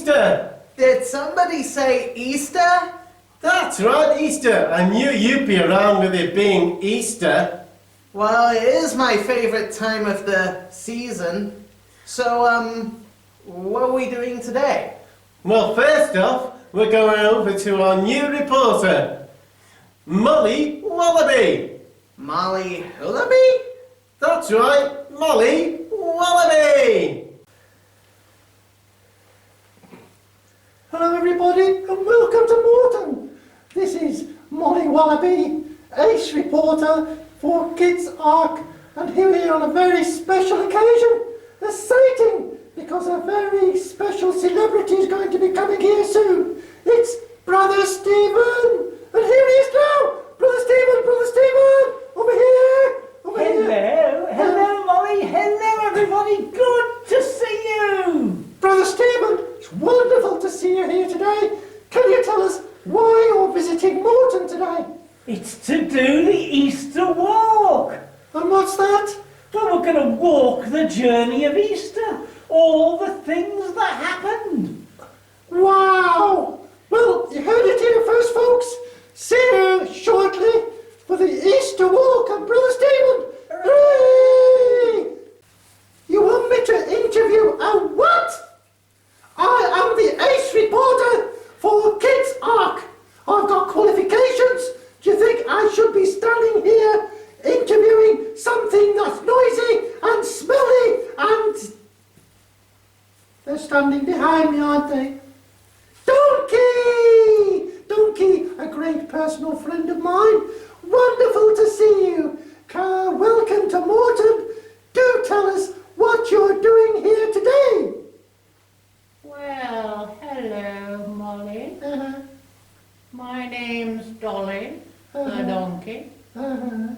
Easter! Did somebody say Easter? That's right, Easter. I knew you'd be around with it being Easter. Well, it is my favorite time of the season. So, what are we doing today? Well, first off, we're going over to our new reporter, Molly Wallaby. Molly Hullaby? That's right, Molly Wallaby. Hello everybody and welcome to Morton. This is Molly Wallaby, ace reporter for Kids Ark, and here on a very special occasion, a sighting, because a very special celebrity is going to be coming here soon. It's Brother Stephen, and here he is now. Brother Stephen, over here. Hello Molly, hello everybody, good to see you! Brother Stephen, it's wonderful to see you here today. Can you tell us why you're visiting Morton today? It's to do the Easter walk! And what's that? Well, we're going to walk the journey of Easter, all the things that happened. Wow! Well, you heard it here first, folks. See you shortly for the Easter walk of Brother Stephen. Hooray! You want me to interview a what? I am the ace reporter for Kids Ark. I've got qualifications. Do you think I should be standing here interviewing something that's noisy and smelly and... They're standing behind me, aren't they? Donkey, a great personal friend of mine. Wonderful to see you. Welcome to Morton. Do tell us what you're doing here today. Well, hello, Molly. Uh-huh. My name's Dolly, the Uh-huh. donkey, Uh-huh.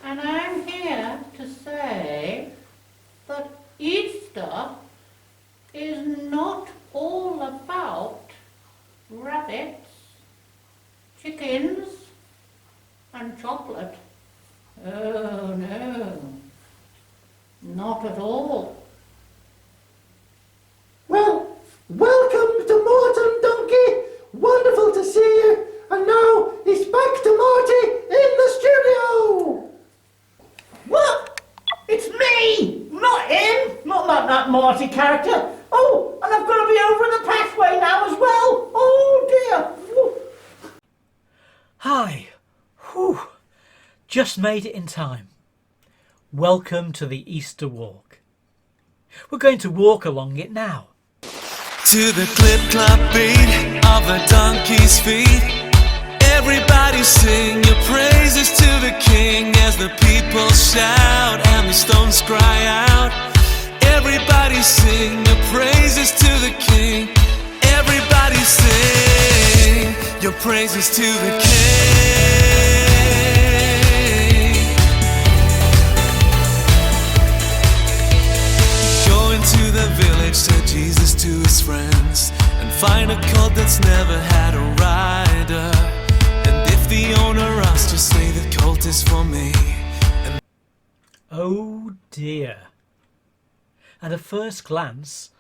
and I'm here to say that Easter is not all about rabbits, chickens, and chocolate. Oh, no, not at all. Well, welcome to Morton, Donkey. Wonderful to see you. And now it's back to Marty in the studio. What? It's me, not him, not that Marty character. Oh, and I've got to be over the pathway now as well. Oh dear. Whew. Hi. Whew. Just made it in time. Welcome to the Easter walk. We're going to walk along it now. To the clip-clop beat of a donkey's feet, everybody sing your praises to the King as the people shout and the stones cry out. Everybody sing your praises to the King. Everybody sing your praises to the King. Go into the village, tell Jesus to his friends, and find a colt that's never had a rider. And if the owner asks, just say the colt is for me. Oh dear. At a first glance,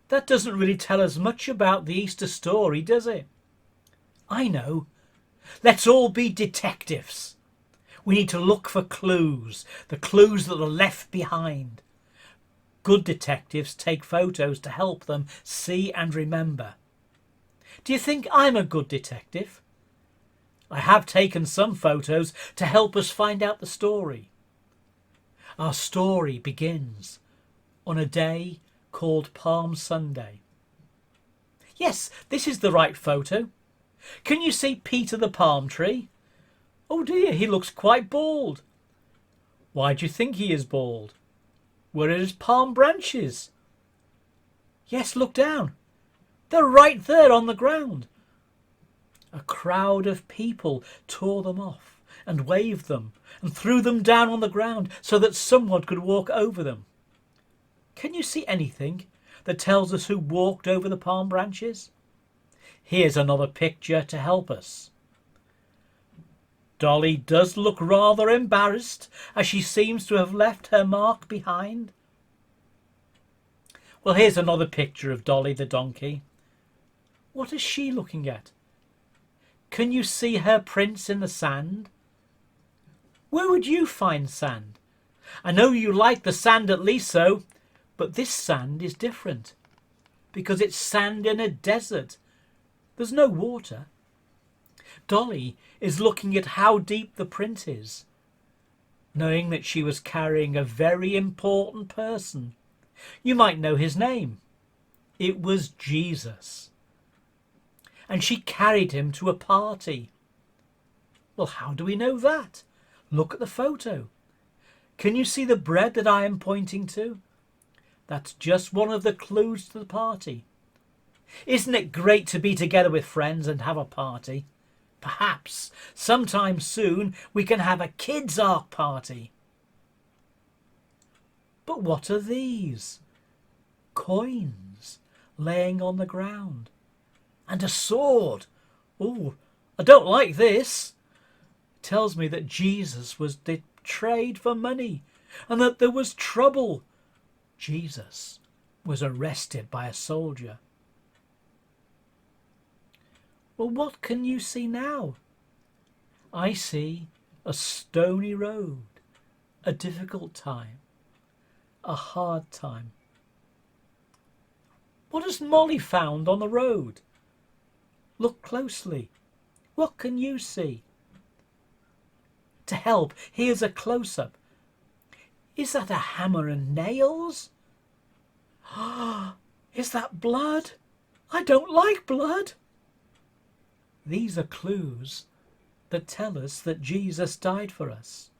that doesn't really tell us much about the Easter story, does it? I know. Let's all be detectives. We need to look for clues, the clues that are left behind. Good detectives take photos to help them see and remember. Do you think I'm a good detective? I have taken some photos to help us find out the story. Our story begins on a day called Palm Sunday. Yes, this is the right photo. Can you see Peter the palm tree? Oh dear, he looks quite bald. Why do you think he is bald? Where are his palm branches? Yes, look down. They're right there on the ground. A crowd of people tore them off and waved them and threw them down on the ground so that someone could walk over them. Can you see anything that tells us who walked over the palm branches? Here's another picture to help us. Dolly does look rather embarrassed as she seems to have left her mark behind. Well, here's another picture of Dolly the donkey. What is she looking at? Can you see her prints in the sand? Where would you find sand? I know you like the sand at Liso, but this sand is different because it's sand in a desert. There's no water. Dolly is looking at how deep the print is, knowing that she was carrying a very important person. You might know his name. It was Jesus. And she carried him to a party. Well, how do we know that? Look at the photo. Can you see the bread that I am pointing to? That's just one of the clues to the party. Isn't it great to be together with friends and have a party? Perhaps sometime soon we can have a kids' ark party. But what are these? Coins laying on the ground. And a sword. Oh, I don't like this. It tells me that Jesus was betrayed for money and that there was trouble. Jesus was arrested by a soldier. Well, what can you see now? I see a stony road, a difficult time, a hard time. What has Molly found on the road? Look closely. What can you see? To help, here's a close-up. Is that a hammer and nails? Is that blood? I don't like blood. These are clues that tell us that Jesus died for us.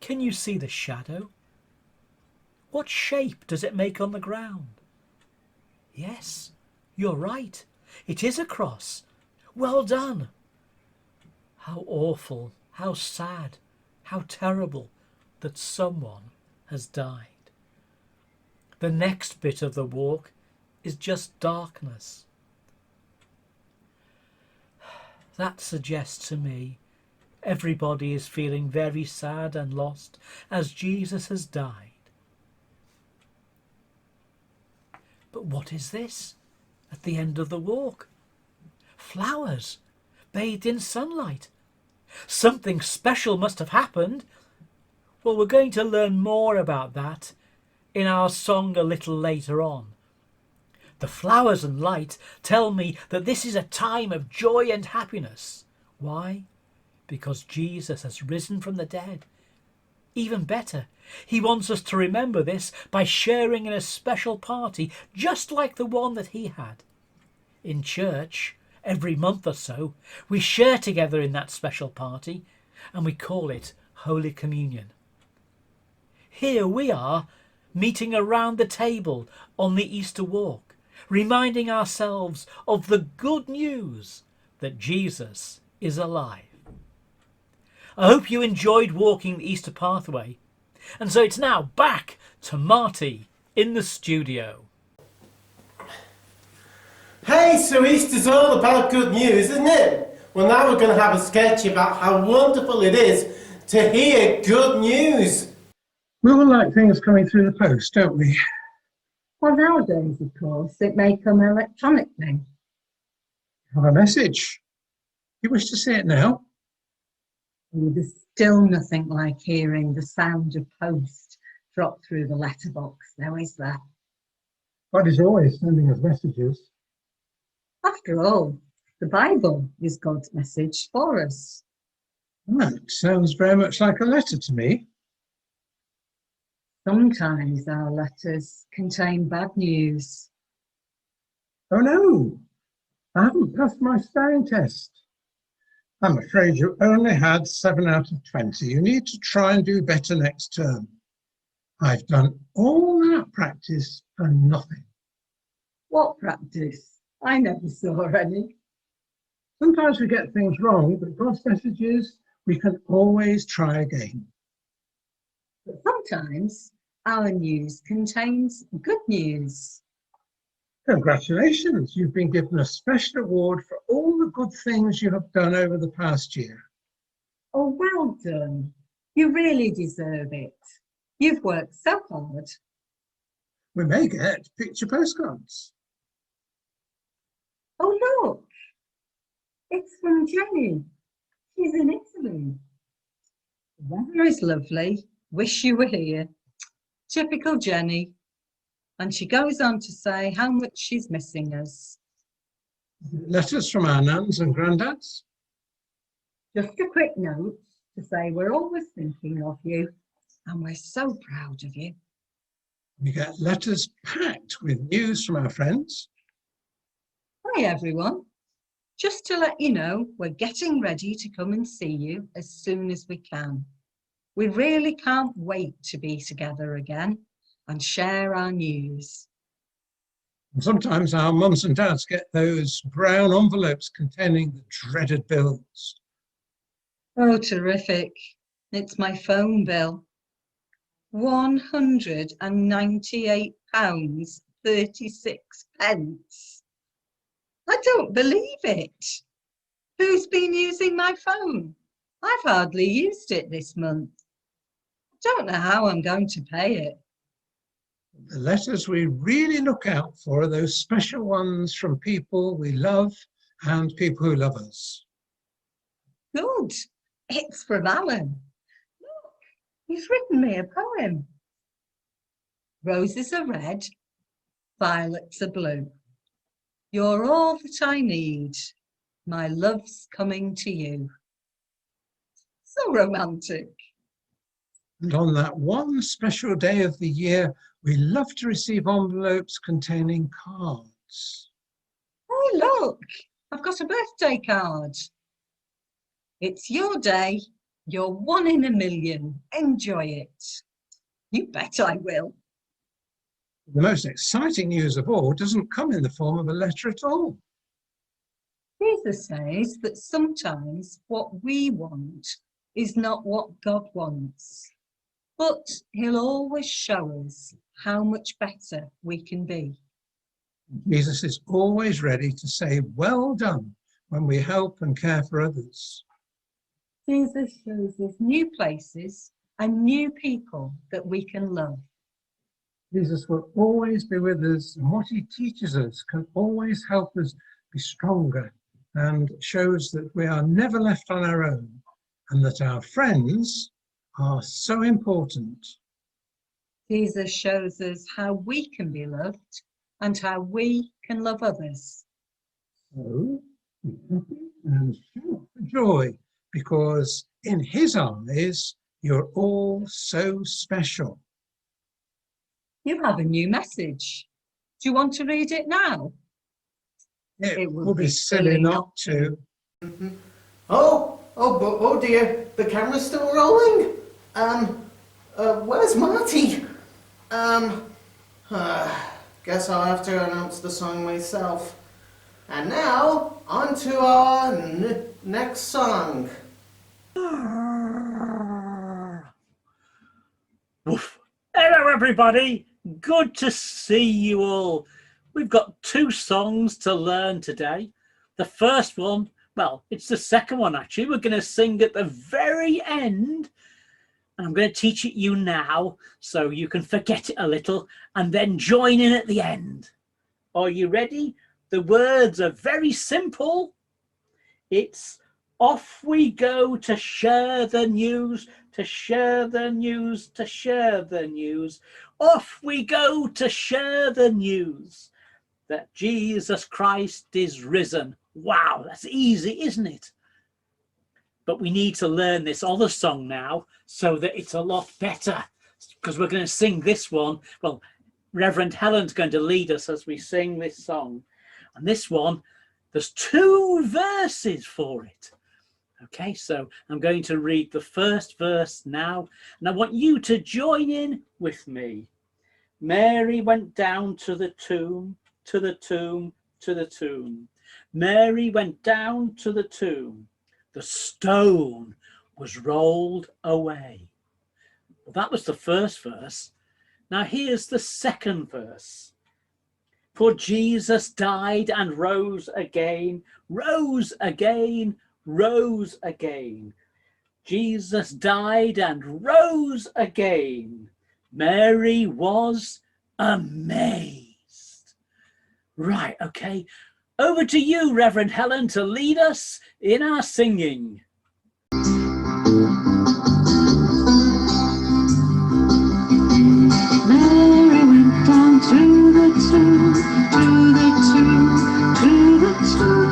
Can you see the shadow? What shape does it make on the ground? Yes, you're right. It is a cross. Well done. How awful, how sad, how terrible that someone has died. The next bit of the walk is just darkness. That suggests to me everybody is feeling very sad and lost as Jesus has died. But what is this at the end of the walk? Flowers bathed in sunlight. Something special must have happened. Well, we're going to learn more about that in our song a little later on. The flowers and light tell me that this is a time of joy and happiness. Why? Because Jesus has risen from the dead. Even better, he wants us to remember this by sharing in a special party just like the one that he had. In church, every month or so, we share together in that special party and we call it Holy Communion. Here we are, meeting around the table on the Easter walk, reminding ourselves of the good news that Jesus is alive. I hope you enjoyed walking the Easter pathway, and so it's now back to Marty in the studio. Hey, so Easter's all about good news, isn't it? Well, now we're going to have a sketch about how wonderful it is to hear good news. We all like things coming through the post, don't we? Well, nowadays, of course, it may come electronically. Have a message. You wish to see it now? There's still nothing like hearing the sound of post drop through the letterbox, now is there? God is always sending us messages. After all, the Bible is God's message for us. That sounds very much like a letter to me. Sometimes our letters contain bad news. Oh no, I haven't passed my spelling test. I'm afraid you only had 7 out of 20. You need to try and do better next term. I've done all that practice for nothing. What practice? I never saw any. Sometimes we get things wrong, but God's message is we can always try again. But sometimes our news contains good news. Congratulations, you've been given a special award for all the good things you have done over the past year. Oh, well done. You really deserve it. You've worked so hard. We may get picture postcards. Oh, look, it's from Jenny. She's in Italy. The weather is lovely. Wish you were here. Typical Jenny. And she goes on to say how much she's missing us. Letters from our nans and granddads. Just a quick note to say we're always thinking of you and we're so proud of you. We get letters packed with news from our friends. Hi everyone. Just to let you know, we're getting ready to come and see you as soon as we can. We really can't wait to be together again and share our news. And sometimes our mums and dads get those brown envelopes containing the dreaded bills. Oh, terrific. It's my phone bill. £198.36. I don't believe it. Who's been using my phone? I've hardly used it this month. I don't know how I'm going to pay it. The letters we really look out for are those special ones from people we love and people who love us. Good. It's from Alan. Look, he's written me a poem. Roses are red, violets are blue. You're all that I need. My love's coming to you. So romantic. And on that one special day of the year, we love to receive envelopes containing cards. Oh, look, I've got a birthday card. It's your day. You're 1 in a million. Enjoy it. You bet I will. The most exciting news of all doesn't come in the form of a letter at all. Jesus says that sometimes what we want is not what God wants, but he'll always show us how much better we can be. Jesus is always ready to say, well done, when we help and care for others. Jesus shows us new places and new people that we can love. Jesus will always be with us, and what he teaches us can always help us be stronger and shows that we are never left on our own and that our friends are so important. Jesus shows us how we can be loved and how we can love others. So be happy and shout for joy, because in his eyes, you're all so special. You have a new message. Do you want to read it now? It would be silly not to. Oh dear, the camera's still rolling. Where's Marty? Guess I'll have to announce the song myself. And now, on to our next song. Woof. Hello everybody, good to see you all. We've got 2 songs to learn today. The first one, well, it's the second one actually. We're going to sing at the very end, and I'm going to teach it you now so you can forget it a little and then join in at the end. Are you ready? The words are very simple. It's off we go to share the news, to share the news, to share the news. Off we go to share the news that Jesus Christ is risen. Wow, that's easy, isn't it? But we need to learn this other song now so that it's a lot better, because we're going to sing this one. Well, Reverend Helen's going to lead us as we sing this song. And this one, there's 2 verses for it. Okay, so I'm going to read the first verse now, and I want you to join in with me. Mary went down to the tomb, to the tomb, to the tomb. Mary went down to the tomb. The stone was rolled away. Well, that was the first verse. Now here's the second verse. For Jesus died and rose again, rose again, rose again. Jesus died and rose again. Mary was amazed. Right, okay. Over to you, Reverend Helen, to lead us in our singing. Mary went down to the tomb, to the tomb, to the tomb.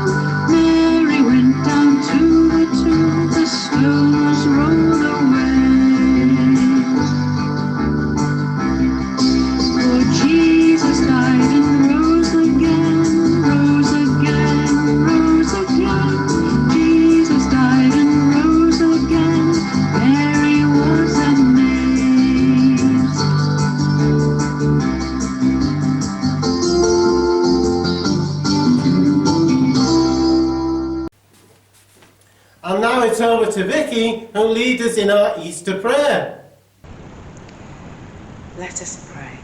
Mary went down to the tomb, the stones rolled away. For Jesus died and rose again, rose again, rose again. Jesus died and rose again. Mary was amazed. And now it's over to Vicky, who'll lead us in our Easter prayer. Let us pray.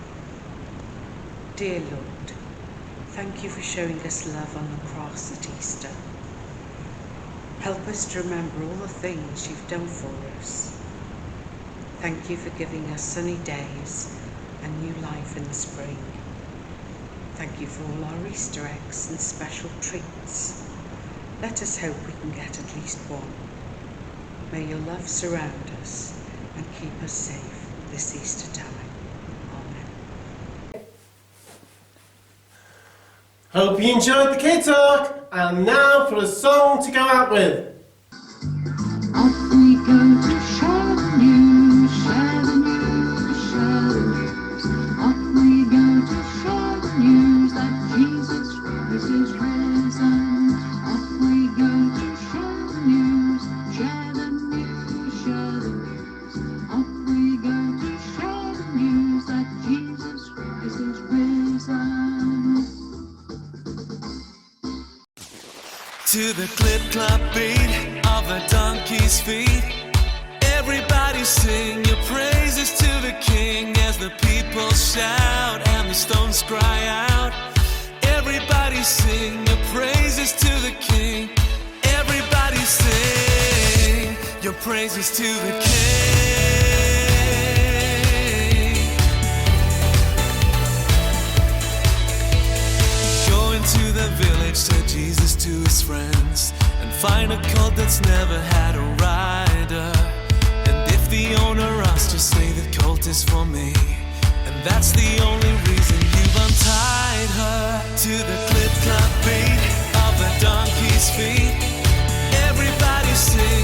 Dear Lord, thank you for showing us love on the cross at Easter. Help us to remember all the things you've done for us. Thank you for giving us sunny days and new life in the spring. Thank you for all our Easter eggs and special treats. Let us hope we can get at least one. May your love surround us and keep us safe this Easter time. Amen. Hope you enjoyed the Kid Talk, and now for a song to go out with. Off we go to share the news, share the news, share the news. Off we go to share the news that Jesus Christ is risen. Off we go to share the news, share the news, share the news. Off we go to share the news that Jesus Christ is risen. To the clip-clop beat of a donkey's feet, everybody sing your praises to the King as the people shout and the stones cry out. Everybody sing your praises to the King. Everybody sing your praises to the King. Go into the village, tell Jesus to his friends, and find a colt that's never had a rider. And if the owner asks, just say the colt is for me, and that's the only reason you've untied her. To the clip-clop beat of a donkey's feet, everybody sing